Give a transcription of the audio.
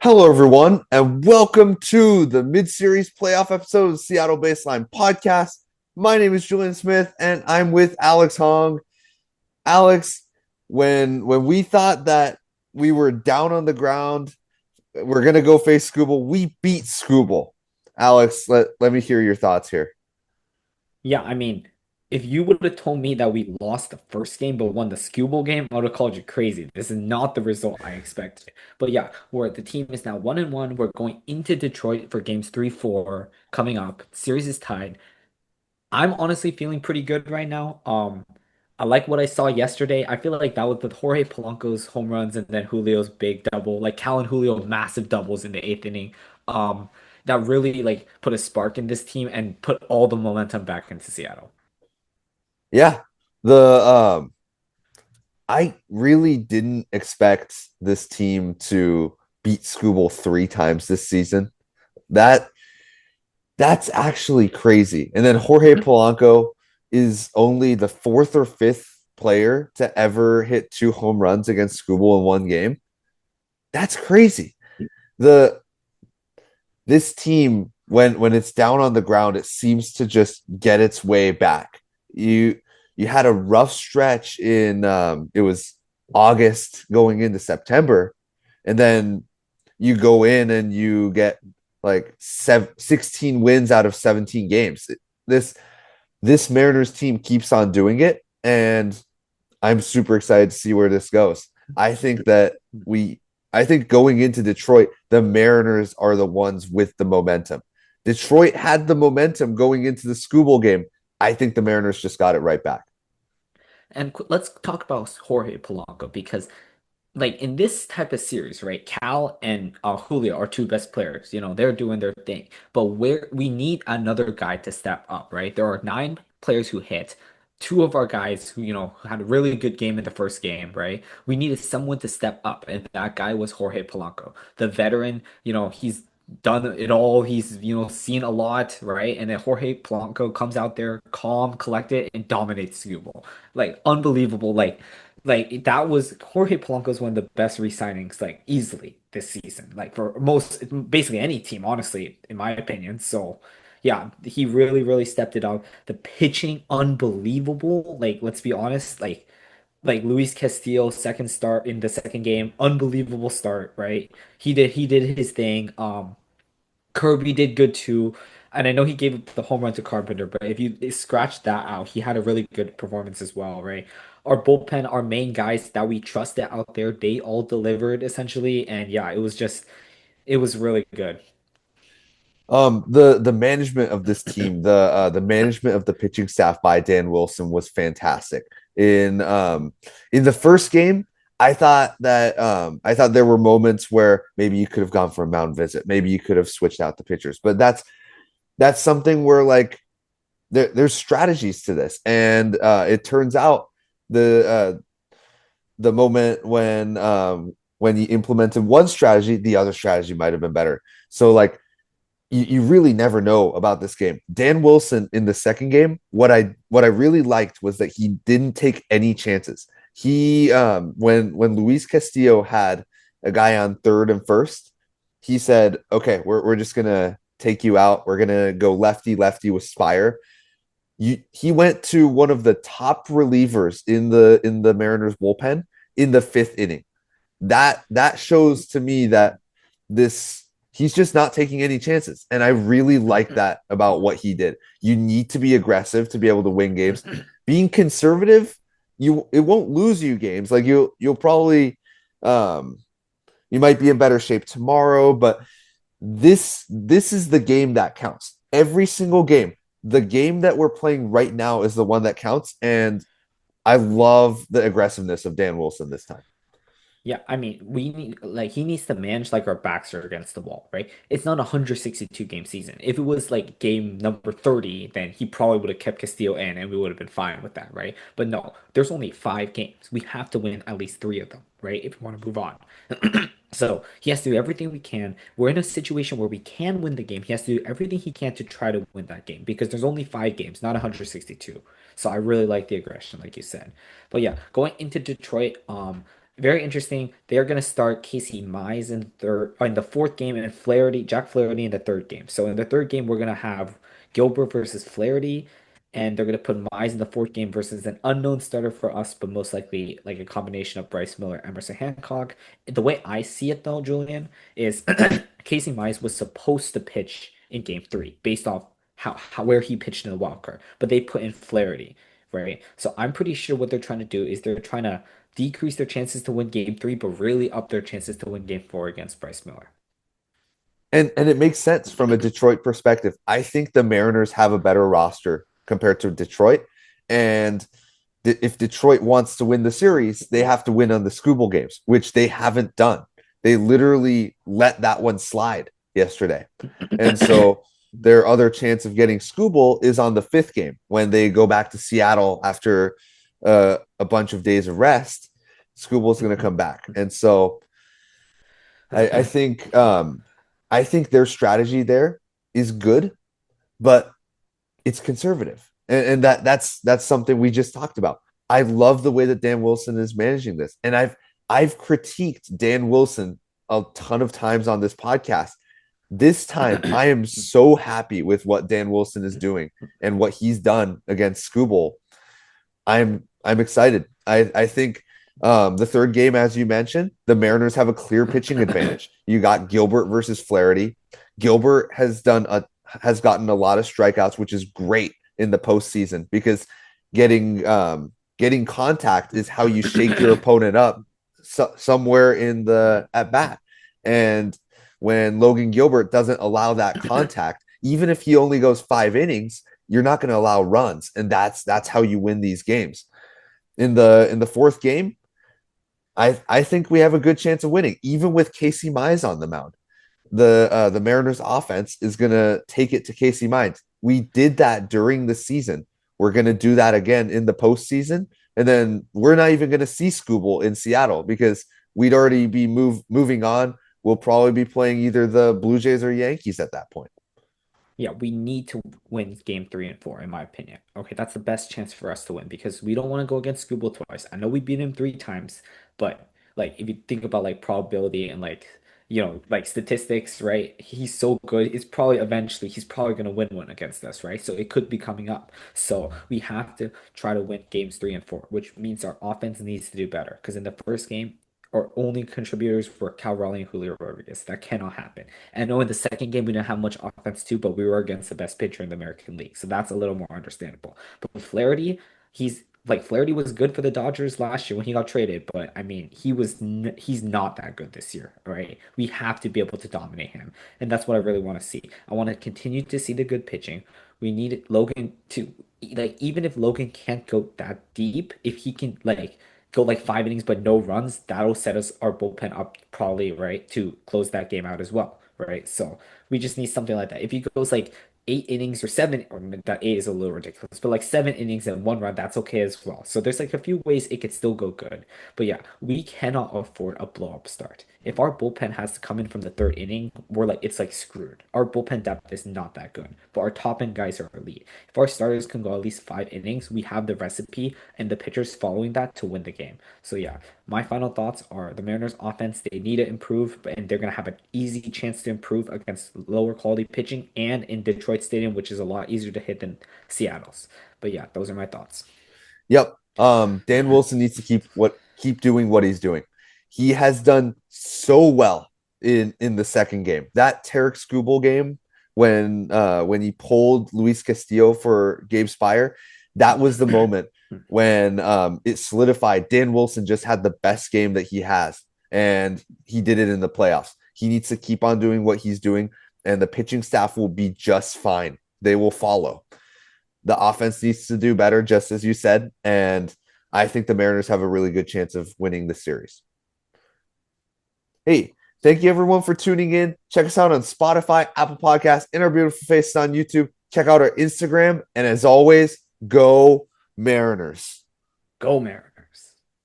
Hello, everyone, and welcome to the Midseries playoff episode of the Seattle Baseline Podcast. My name is Julian Smith, and I'm with Alex Hong. Alex, when we thought that we were down on the ground, we're gonna go face Scooble. We beat Scooble. Alex, let me hear your thoughts here. Yeah, I mean, if you would have told me that we lost the first game but won the Skubal game, I would have called you crazy. This is not the result I expected. But yeah, the team is now 1-1. We're going into Detroit for games 3, 4 coming up. Series is tied. I'm honestly feeling pretty good right now. I like what I saw yesterday. I feel like that was the Jorge Polanco's home runs and then Julio's big double, like Cal and Julio massive doubles in the eighth inning. Um, that really like put a spark in this team and put all the momentum back into Seattle. Yeah, the I really didn't expect this team to beat Scooble three times this season. That That's actually crazy. And then Jorge Polanco is only the fourth or fifth player to ever hit two home runs against Scooble in one game. That's crazy. The This team, when it's down on the ground, it seems to just get its way back. You had a rough stretch in it was August going into September, and then you go in and you get like 16 wins out of 17 games. This this Mariners team keeps on doing it, and I'm super excited to see where this goes. I think that we, I think going into Detroit, the Mariners are the ones with the momentum. Detroit had the momentum going into the Scooble game. I think the Mariners just got it right back. And let's talk about Jorge Polanco because like in this type of series, right? Cal and Julio are two best players. They're doing their thing. But where we need another guy to step up, right? There are nine players who hit. Two of our guys who, had a really good game in the first game, right? We needed someone to step up, and that guy was Jorge Polanco, the veteran. He's done it all. He's, seen a lot, right? And then Jorge Polanco comes out there calm, collected, and dominates Skubal. Like unbelievable. Like that was Jorge Polanco's one of the best re-signings, like easily this season, like for most basically any team, honestly, in my opinion. So yeah, he really, really stepped it up. The pitching, unbelievable. Like, let's be honest, like Luis Castillo, second start in the second game, unbelievable start, right? He did his thing. Kirby did good too. And I know he gave the home run to Carpenter, but if you scratch that out, he had a really good performance as well, right? Our bullpen, our main guys that we trusted out there, they all delivered essentially. And yeah, it was really good. The management of this team, the management of the pitching staff by Dan Wilson was fantastic. In the first game, I thought there were moments where maybe you could have gone for a mound visit, maybe you could have switched out the pitchers, but that's something where like there's strategies to this, and it turns out the moment when you implemented one strategy, the other strategy might have been better. So like you really never know about this game. Dan Wilson in the second game, what I really liked was that he didn't take any chances. He when Luis Castillo had a guy on third and first, he said, "Okay, we're just gonna take you out. We're gonna go lefty lefty with Spire." He went to one of the top relievers in the Mariners bullpen in the fifth inning. That shows to me that this he's just not taking any chances, and I really like that about what he did. You need to be aggressive to be able to win games. Being conservative, it won't lose you games. Like you'll probably um you might be in better shape tomorrow, but this is the game that counts. Every single game. The game that we're playing right now is the one that counts, and I love the aggressiveness of Dan Wilson this time. Yeah, I mean, we need like he needs to manage like our backs are against the wall, right? It's not a 162 game season. If it was like game number 30, then he probably would have kept Castillo in and we would have been fine with that, right? But no, there's only 5 games. We have to win at least three of them, right? If we want to move on. So he has to do everything we can. We're in a situation where we can win the game. He has to do everything he can to try to win that game because there's only 5 games, not 162. So I really like the aggression, like you said. But yeah, going into Detroit, very interesting. They're gonna start Casey Mize in the fourth game, and Jack Flaherty in the third game. So in the third game, we're gonna have Gilbert versus Flaherty, and they're gonna put Mize in the fourth game versus an unknown starter for us, but most likely like a combination of Bryce Miller, Emerson Hancock. The way I see it though, Julian, is Casey Mize was supposed to pitch in game three based off how where he pitched in the wild card, but they put in Flaherty, right? So I'm pretty sure what they're trying to do is they're trying to decrease their chances to win game three, but really up their chances to win game four against Bryce Miller. And it makes sense from a Detroit perspective. I think the Mariners have a better roster compared to Detroit. And if Detroit wants to win the series, they have to win on the Scooble games, which they haven't done. They literally let that one slide yesterday. And so their other chance of getting Scooble is on the fifth game when they go back to Seattle after a bunch of days of rest. Scooble's going to come back. And so I think I think their strategy there is good, but it's conservative, and that's something we just talked about. I love the way that Dan Wilson is managing this, and I've critiqued Dan Wilson a ton of times on this podcast. This time, I am so happy with what Dan Wilson is doing and what he's done against Scooble. I'm excited. I think the third game, as you mentioned, the Mariners have a clear pitching advantage. You got Gilbert versus Flaherty. Gilbert has gotten a lot of strikeouts, which is great in the postseason because getting contact is how you shake your opponent up somewhere in the at bat. And when Logan Gilbert doesn't allow that contact, even if he only goes 5 innings, you're not going to allow runs, and that's how you win these games. In the fourth game, I think we have a good chance of winning, even with Casey Mize on the mound. The Mariners offense is gonna take it to Casey Mize. We did that during the season. We're gonna do that again in the postseason, and then we're not even gonna see Scooble in Seattle because we'd already be moving on. We'll probably be playing either the Blue Jays or Yankees at that point. Yeah, we need to win game three and four, in my opinion. Okay, that's the best chance for us to win because we don't want to go against Scooble twice. I know we beat him three times, but like if you think about like probability and like like statistics, right? He's so good. It's probably eventually he's probably gonna win one against us, right? So it could be coming up. So we have to try to win games three and four, which means our offense needs to do better. Because in the first game, our only contributors were Cal Raleigh and Julio Rodriguez. That cannot happen. And I know in the second game we didn't have much offense too, but we were against the best pitcher in the American League, so that's a little more understandable. But with Flaherty, Flaherty was good for the Dodgers last year when he got traded, but I mean he's not that good this year, right? We have to be able to dominate him, and that's what I really want to see. I want to continue to see the good pitching. We need Logan to like even if Logan can't go that deep, if he can like go like 5 innings but no runs, that'll set us our bullpen up probably, right, to close that game out as well, right? So we just need something like that. If he goes like 8 innings or seven, or that eight is a little ridiculous, but like 7 innings and one run, that's okay as well. So there's like a few ways it could still go good. But yeah, we cannot afford a blow up start. If our bullpen has to come in from the third inning, it's like screwed. Our bullpen depth is not that good, but our top end guys are elite. If our starters can go at least 5 innings, we have the recipe and the pitchers following that to win the game. So yeah, my final thoughts are the Mariners offense, they need to improve, and they're gonna have an easy chance to improve against lower quality pitching and in Detroit Stadium, which is a lot easier to hit than Seattle's. But yeah, those are my thoughts. Yep. Dan Wilson needs to keep doing what he's doing. He has done so well in the second game. That Tarek Skubal game when he pulled Luis Castillo for Gabe Spire, that was the moment when it solidified. Dan Wilson just had the best game that he has, and he did it in the playoffs. He needs to keep on doing what he's doing, and the pitching staff will be just fine. They will follow. The offense needs to do better, just as you said. And I think the Mariners have a really good chance of winning the series. Hey, thank you everyone for tuning in. Check us out on Spotify, Apple Podcasts, and our beautiful faces on YouTube. Check out our Instagram. And as always, go Mariners. Go Mariners.